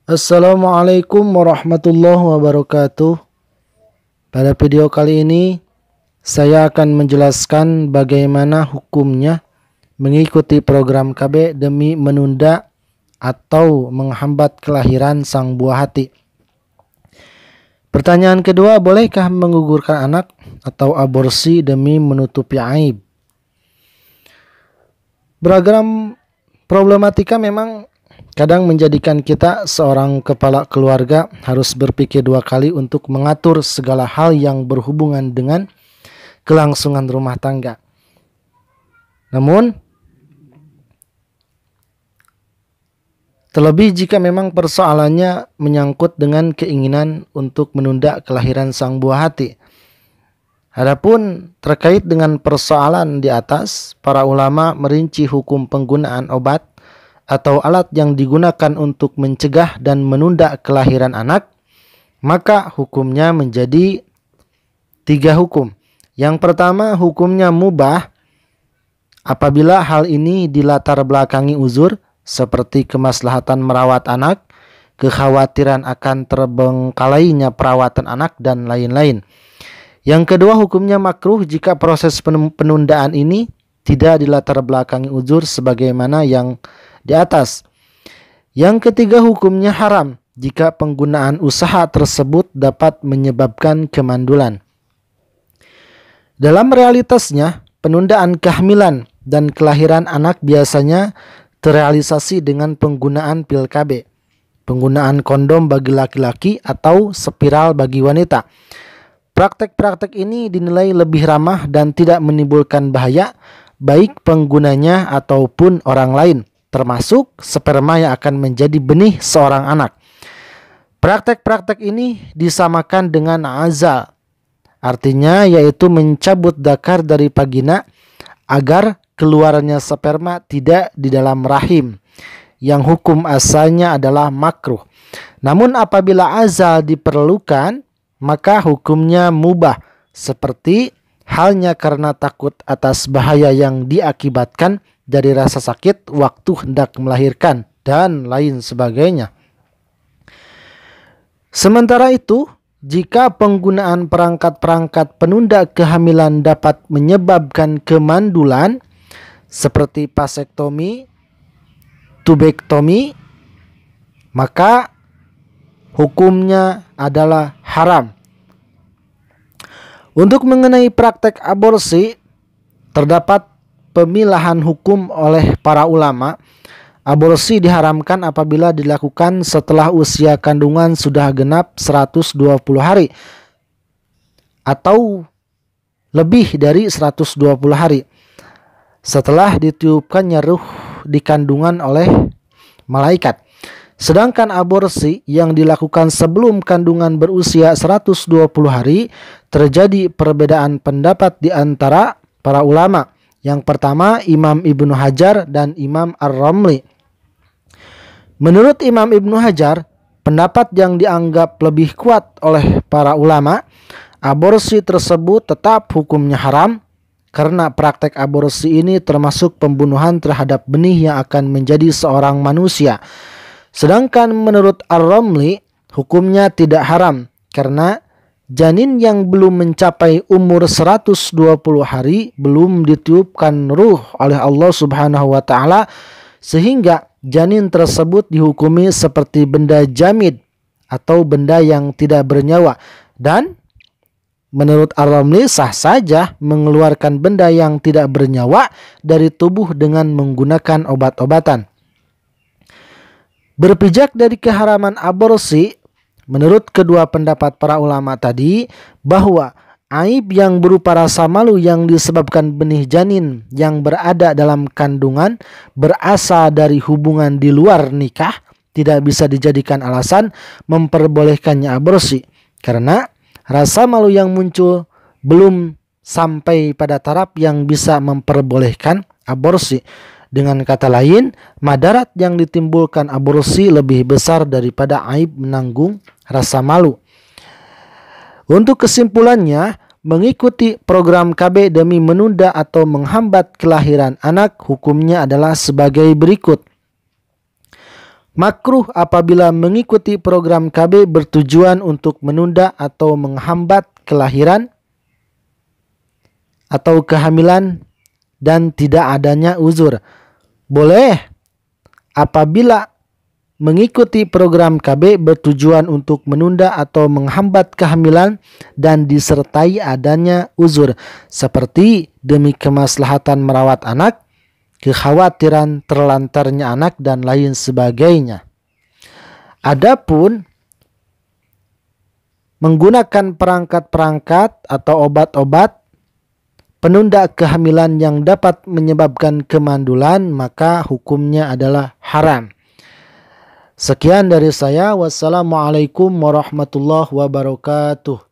Assalamualaikum warahmatullahi wabarakatuh. Pada video kali ini saya akan menjelaskan bagaimana hukumnya mengikuti program KB demi menunda atau menghambat kelahiran sang buah hati. Pertanyaan kedua, bolehkah menggugurkan anak atau aborsi demi menutupi aib? Beragam problematika memang kadang menjadikan kita seorang kepala keluarga harus berpikir dua kali untuk mengatur segala hal yang berhubungan dengan kelangsungan rumah tangga. Namun, terlebih jika memang persoalannya menyangkut dengan keinginan untuk menunda kelahiran sang buah hati. Adapun terkait dengan persoalan di atas, para ulama merinci hukum penggunaan obat atau alat yang digunakan untuk mencegah dan menunda kelahiran anak, maka hukumnya menjadi 3 hukum. Yang pertama, hukumnya mubah apabila hal ini dilatar belakangi uzur seperti kemaslahatan merawat anak, kekhawatiran akan terbengkalainya perawatan anak, dan lain-lain. Yang kedua, hukumnya makruh jika proses penundaan ini tidak dilatar belakangi uzur sebagaimana yang di atas. Yang ketiga, hukumnya haram jika penggunaan usaha tersebut dapat menyebabkan kemandulan. Dalam realitasnya, penundaan kehamilan dan kelahiran anak biasanya terrealisasi dengan penggunaan pil KB, penggunaan kondom bagi laki-laki atau spiral bagi wanita. Praktek-praktek ini dinilai lebih ramah dan tidak menimbulkan bahaya baik penggunanya ataupun orang lain, termasuk sperma yang akan menjadi benih seorang anak. Praktek-praktek ini disamakan dengan azal, artinya yaitu mencabut dakar dari vagina agar keluarnya sperma tidak di dalam rahim, yang hukum asalnya adalah makruh. Namun apabila azal diperlukan, maka hukumnya mubah, seperti halnya karena takut atas bahaya yang diakibatkan dari rasa sakit waktu hendak melahirkan, dan lain sebagainya. Sementara itu, jika penggunaan perangkat-perangkat penunda kehamilan dapat menyebabkan kemandulan, seperti vasektomi, tubektomi, maka hukumnya adalah haram. Untuk mengenai praktek aborsi, terdapat pemilahan hukum oleh para ulama. Aborsi diharamkan apabila dilakukan setelah usia kandungan sudah genap 120 hari atau lebih dari 120 hari setelah ditiupkannya ruh di kandungan oleh malaikat. Sedangkan aborsi yang dilakukan sebelum kandungan berusia 120 hari, terjadi perbedaan pendapat di antara para ulama. Yang pertama, Imam Ibnu Hajar dan Imam Ar-Ramli. Menurut Imam Ibnu Hajar, pendapat yang dianggap lebih kuat oleh para ulama, aborsi tersebut tetap hukumnya haram, karena praktek aborsi ini termasuk pembunuhan terhadap benih yang akan menjadi seorang manusia. Sedangkan menurut Ar-Ramli, hukumnya tidak haram karena janin yang belum mencapai umur 120 hari belum ditiupkan ruh oleh Allah Subhanahu wa taala, sehingga janin tersebut dihukumi seperti benda jamid atau benda yang tidak bernyawa, dan menurut Ar-Ramli sah saja mengeluarkan benda yang tidak bernyawa dari tubuh dengan menggunakan obat-obatan. Berpijak dari keharaman aborsi, menurut kedua pendapat para ulama tadi, bahwa aib yang berupa rasa malu yang disebabkan benih janin yang berada dalam kandungan berasal dari hubungan di luar nikah tidak bisa dijadikan alasan memperbolehkannya aborsi, karena rasa malu yang muncul belum sampai pada taraf yang bisa memperbolehkan aborsi. Dengan kata lain, madarat yang ditimbulkan aborsi lebih besar daripada aib menanggung rasa malu. Untuk kesimpulannya, mengikuti program KB demi menunda atau menghambat kelahiran anak hukumnya adalah sebagai berikut. Makruh apabila mengikuti program KB bertujuan untuk menunda atau menghambat kelahiran atau kehamilan dan tidak adanya uzur. Boleh apabila mengikuti program KB bertujuan untuk menunda atau menghambat kehamilan dan disertai adanya uzur, seperti demi kemaslahatan merawat anak, kekhawatiran terlantarnya anak, dan lain sebagainya. Adapun menggunakan perangkat-perangkat atau obat-obat penunda kehamilan yang dapat menyebabkan kemandulan, maka hukumnya adalah haram. Sekian dari saya. Wassalamualaikum warahmatullahi wabarakatuh.